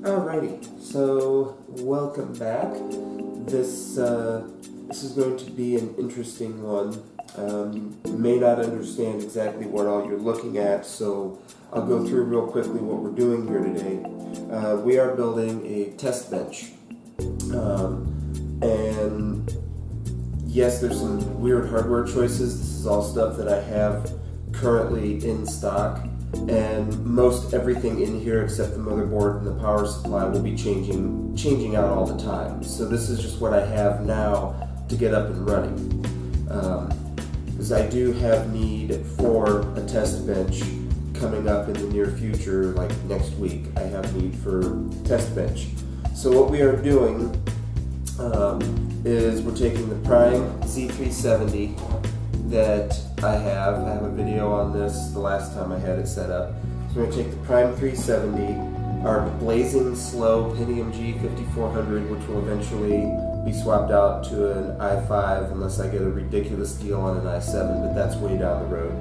Alrighty, so welcome back. This is going to be an interesting one. You may not understand exactly what all you're looking at, so I'll go through real quickly what we're doing here today. We are building a test bench. And yes, there's some weird hardware choices. This is all stuff that I have currently in stock. And most everything in here except the motherboard and the power supply will be changing out all the time. So this is just what I have now to get up and running. Because I do have need for a test bench coming up in the near future, like next week. I have need for test bench. So what we are doing is we're taking the Prime Z370 that I have a video on this the last time I had it set up. So we're going to take the Prime 370, our blazing slow Pentium G 5400, which will eventually be swapped out to an i5 unless I get a ridiculous deal on an i7, but that's way down the road.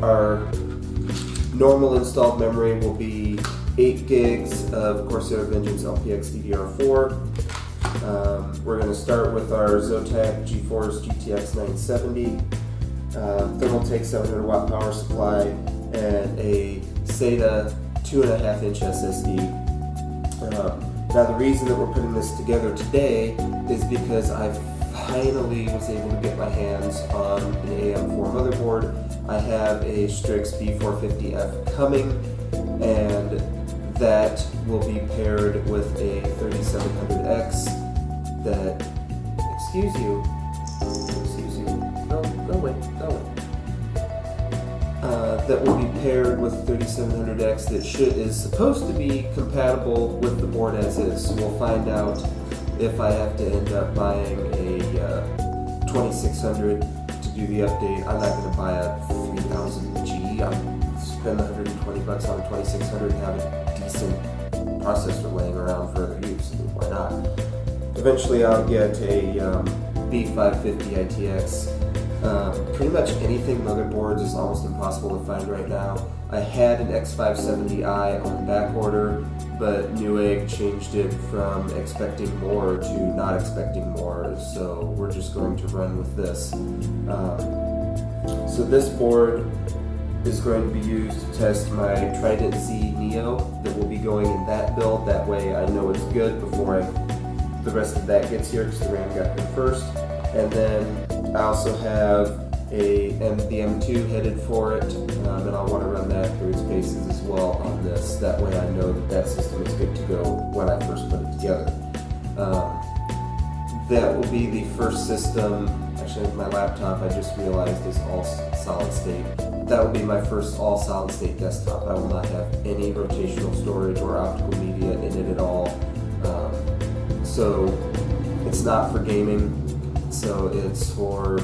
Our normal installed memory will be 8 gigs of Corsair Vengeance LPX DDR4. We're going to start with our Zotac GeForce GTX 970, Thermaltake 700 watt power supply, and a SATA 2.5-inch SSD. Now the reason that we're putting this together today is because I finally was able to get my hands on an AM4 motherboard. I have a Strix B450F coming, and that will be paired with a 3700X that, excuse you, go away. That will be paired with 3700X that is supposed to be compatible with the board as is. So we'll find out if I have to end up buying a 2600 to do the update. I'm not going to buy a 3000G. I'll spend $120 on a 2600 and have a decent processor laying around for other use. I mean, why not? Eventually I'll get a B550 ITX. Pretty much anything motherboards is almost impossible to find right now. I had an X570i on back order, but Newegg changed it from expecting more to not expecting more, so we're just going to run with this. So this board is going to be used to test my Trident Z Neo that will be going in that build. That way I know it's good before the rest of that gets here, because the RAM got here first. And then I also have the M2 headed for it, and I'll want to run that through its paces as well on this. That way I know that system is good to go when I first put it together. That will be the first system. Actually, my laptop, I just realized, is all solid state. That will be my first all solid state desktop. I will not have any rotational storage or optical media in it at all. So it's not for gaming, so it's for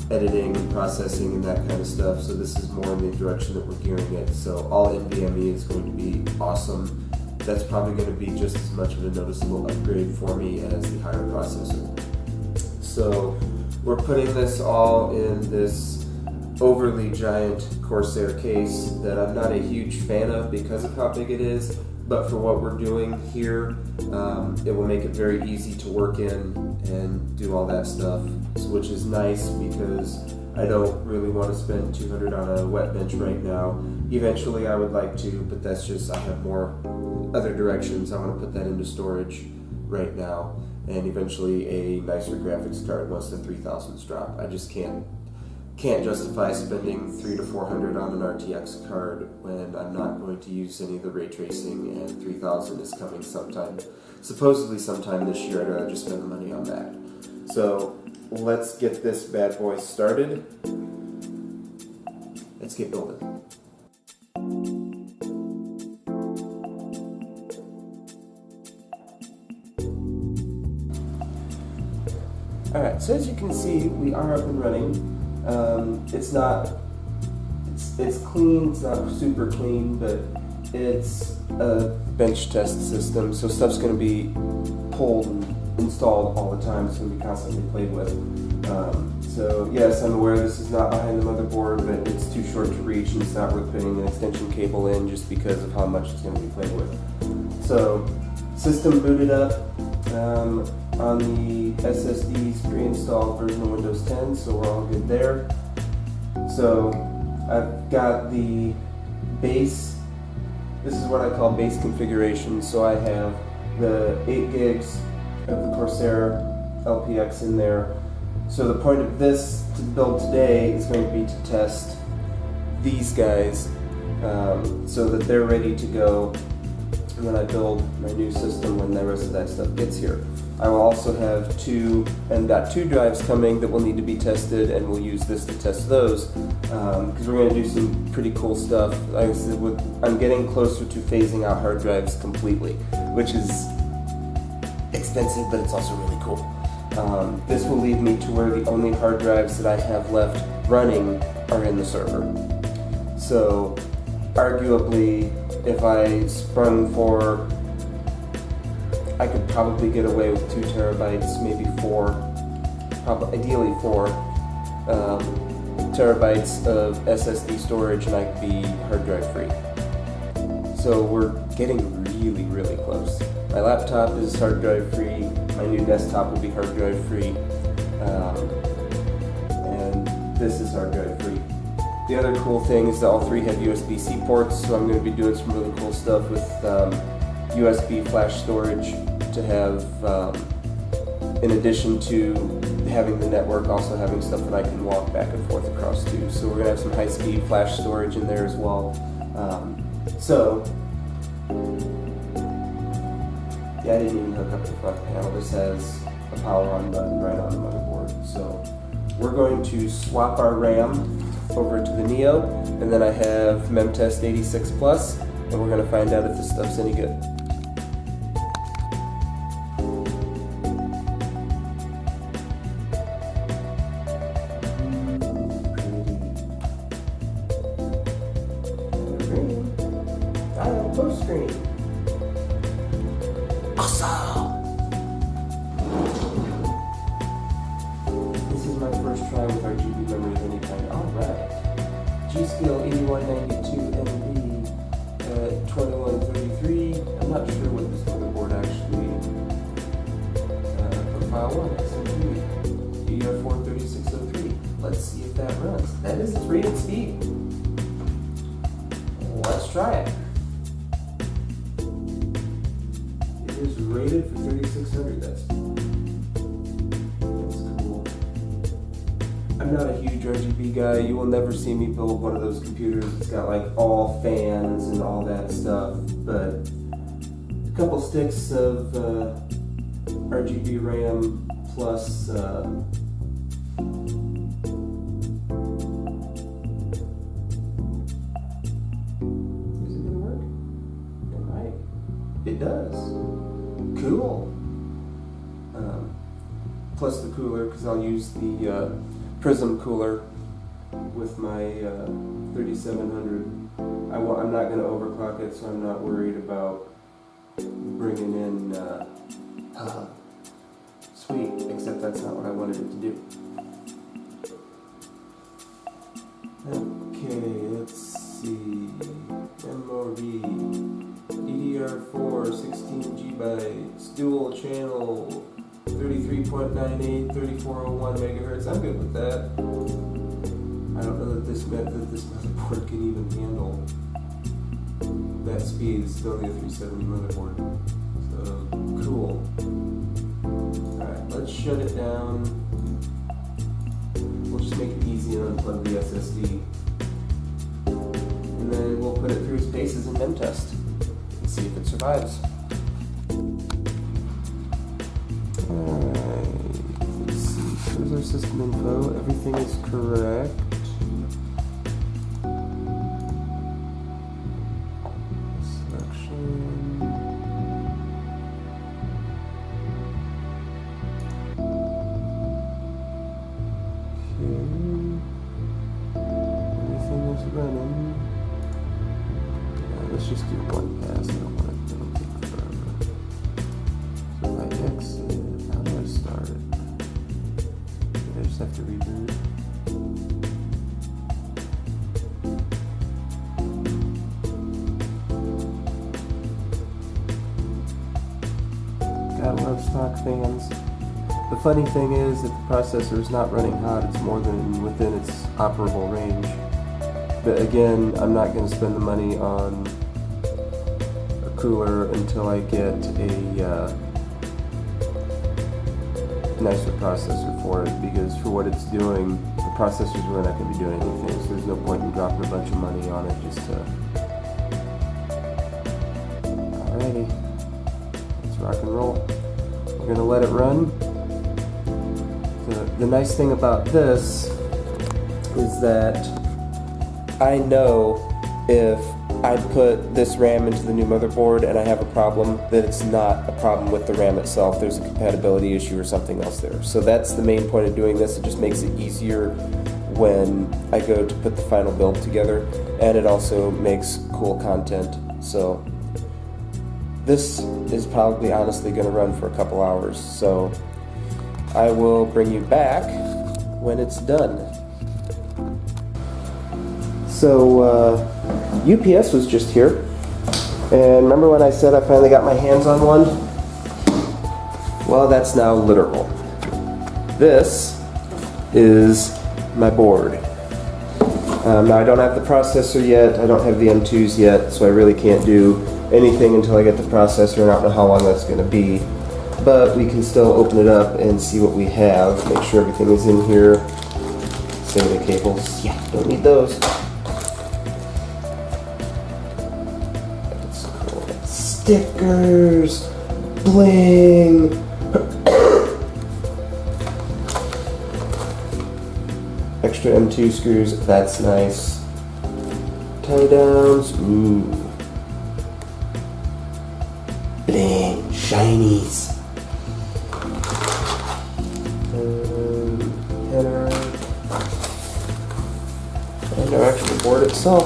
editing and processing and that kind of stuff. So this is more in the direction that we're gearing it. So all NVMe is going to be awesome. That's probably going to be just as much of a noticeable upgrade for me as the higher processor. So we're putting this all in this overly giant Corsair case that I'm not a huge fan of because of how big it is, but for what we're doing here, it will make it very easy to work in and do all that stuff, which is nice because I don't really want to spend $200 on a wet bench right now. Eventually I would like to, but that's just, I have more other directions. I want to put that into storage right now, and eventually a nicer graphics card once the 3000s drop. I just can't justify spending $300 to $400 on an RTX card when I'm not going to use any of the ray tracing, and 3000 is coming supposedly sometime this year. I'd rather just spend the money on that. So let's get this bad boy started. Let's get building. Alright, so as you can see, we are up and running. It's clean, it's not super clean, but it's a bench test system, so stuff's going to be pulled and installed all the time. It's going to be constantly played with. So yes, I'm aware this is not behind the motherboard, but it's too short to reach and it's not worth putting an extension cable in just because of how much it's going to be played with. So system booted up on the SSD's pre-installed version of Windows 10, so we're all good there. So I've got the base, this is what I call base configuration, so I have the 8 gigs of the Corsair LPX in there. So the point of this to build today is going to be to test these guys so that they're ready to go when I build my new system when the rest of that stuff gets here. I will also have two M.2 drives coming that will need to be tested, and we'll use this to test those because we're going to do some pretty cool stuff. Like I said, I'm getting closer to phasing out hard drives completely, which is expensive, but it's also really cool. This will lead me to where the only hard drives that I have left running are in the server. So arguably, if I sprung for, I could probably get away with 2 terabytes, maybe 4, ideally 4 terabytes of SSD storage, and I could be hard drive free. So we're getting really, really close. My laptop is hard drive free, my new desktop will be hard drive free, and this is hard drive free. The other cool thing is that all 3 have USB-C ports, so I'm going to be doing some really cool stuff with USB flash storage to have, in addition to having the network, also having stuff that I can walk back and forth across to. So we're going to have some high-speed flash storage in there as well. Yeah, I didn't even hook up the front panel. This has a power on button right on the motherboard. So we're going to swap our RAM over to the Neo, and then I have Memtest 86 Plus, and we're going to find out if this stuff's any good. Close screen. Awesome! This is my first try with RGB memory of any kind. Alright. G.Skill 8192 MB 2133. I'm not sure what this motherboard actually. Profile 1 XMP DDR4 3603. Let's see if that runs. That is its rated speed. Let's try it. It is rated for 3600. That's cool. I'm not a huge RGB guy. You will never see me build one of those computers. It's got like all fans and all that stuff. But a couple sticks of RGB RAM plus it does. Cool. Plus the cooler, because I'll use the Prism cooler with my 3700. I'm not going to overclock it, so I'm not worried about bringing in sweet, except that's not what I wanted it to do. Okay, let's see. Memory. DDR4 16GB, dual channel, 33.98, 3401 megahertz. I'm good with that. I don't know that this meant that this motherboard can even handle that speed. It's still only a 370 motherboard. So, cool. Alright, let's shut it down. We'll just make it easy and unplug the SSD. And then we'll put it through its paces in Memtest. See if it survives. Alright, let's see. Here's our system info. Everything is correct. Selection. Okay. Everything is running. Let's just do one pass. I don't want it to take forever. So if I exit, how do I start it? I just have to reboot. love stock fans. The funny thing is, if the processor is not running hot, it's more than within its operable range. But again, I'm not going to spend the money on a cooler until I get a nicer processor for it, because for what it's doing, the processor's really not going to be doing anything, so there's no point in dropping a bunch of money on it just to... Alrighty, let's rock and roll. We're going to let it run. The nice thing about this is that I know if I put this RAM into the new motherboard and I have a problem, that it's not a problem with the RAM itself. There's a compatibility issue or something else there. So that's the main point of doing this. It just makes it easier when I go to put the final build together, and it also makes cool content. So this is probably honestly going to run for a couple hours. So I will bring you back when it's done. So UPS was just here, and remember when I said I finally got my hands on one? Well, that's now literal. This is my board. Now I don't have the processor yet, I don't have the M2s yet, so I really can't do anything until I get the processor, and I don't know how long that's going to be. But we can still open it up and see what we have, make sure everything is in here. SATA cables, yeah, don't need those. That's cool. Stickers, bling. Extra M2 screws, that's nice. Tie downs, ooh. Bling, shinies. Header, and our actual board itself.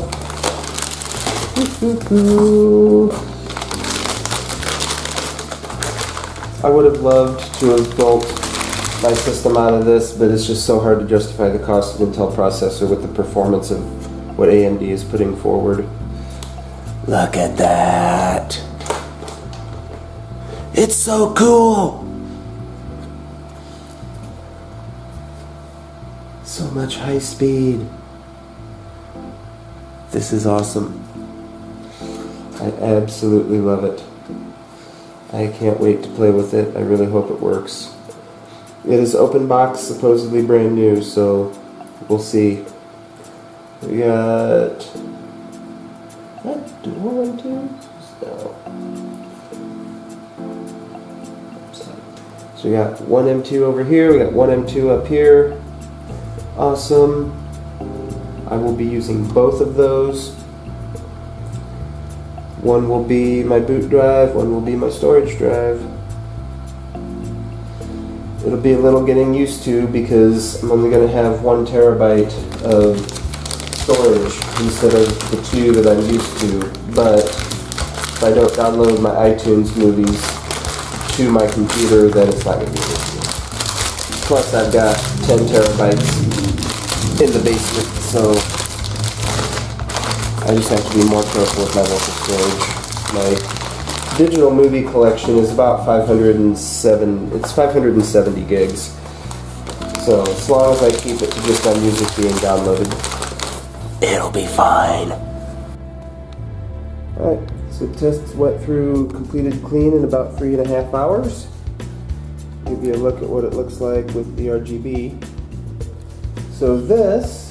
I would have loved to have built my system out of this, but it's just so hard to justify the cost of Intel processor with the performance of what AMD is putting forward. Look at that! It's so cool! So much high speed. This is awesome. I absolutely love it. I can't wait to play with it. I really hope it works. It is open box, supposedly brand new, so we'll see. We got... What? Dual M2? No. So we got one M2 over here, we got one M2 up here. Awesome. I will be using both of those. One will be my boot drive, one will be my storage drive. It'll be a little getting used to because I'm only going to have 1 terabyte of storage instead of the 2 that I'm used to. But if I don't download my iTunes movies to my computer, then it's not going to be an issue. Plus I've got 10 terabytes in the basement, so I just have to be more careful with my local storage. My digital movie collection is about 570 gigs. So as long as I keep it to just my music being downloaded, it'll be fine. Alright, so tests went through completed clean in about 3.5 hours. Give you a look at what it looks like with the RGB. So this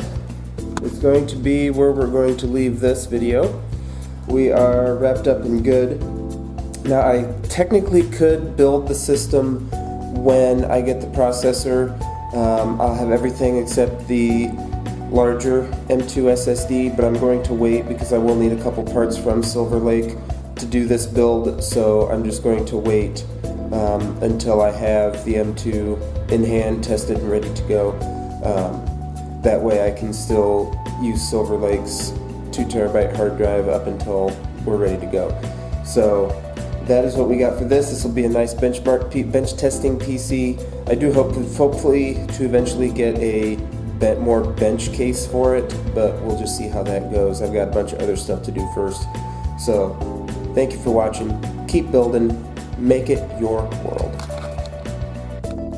is going to be where we're going to leave this video. We are wrapped up and good. Now I technically could build the system when I get the processor. I'll have everything except the larger M2 SSD, but I'm going to wait because I will need a couple parts from Silver Lake to do this build, so I'm just going to wait until I have the M2 in hand, tested and ready to go. That way I can still use Silver Lake's 2 terabyte hard drive up until we're ready to go. So that is what we got for this. This will be a nice bench testing PC. I do hope hopefully to eventually get a more bench case for it, but we'll just see how that goes. I've got a bunch of other stuff to do first. So thank you for watching. Keep building. Make it your world.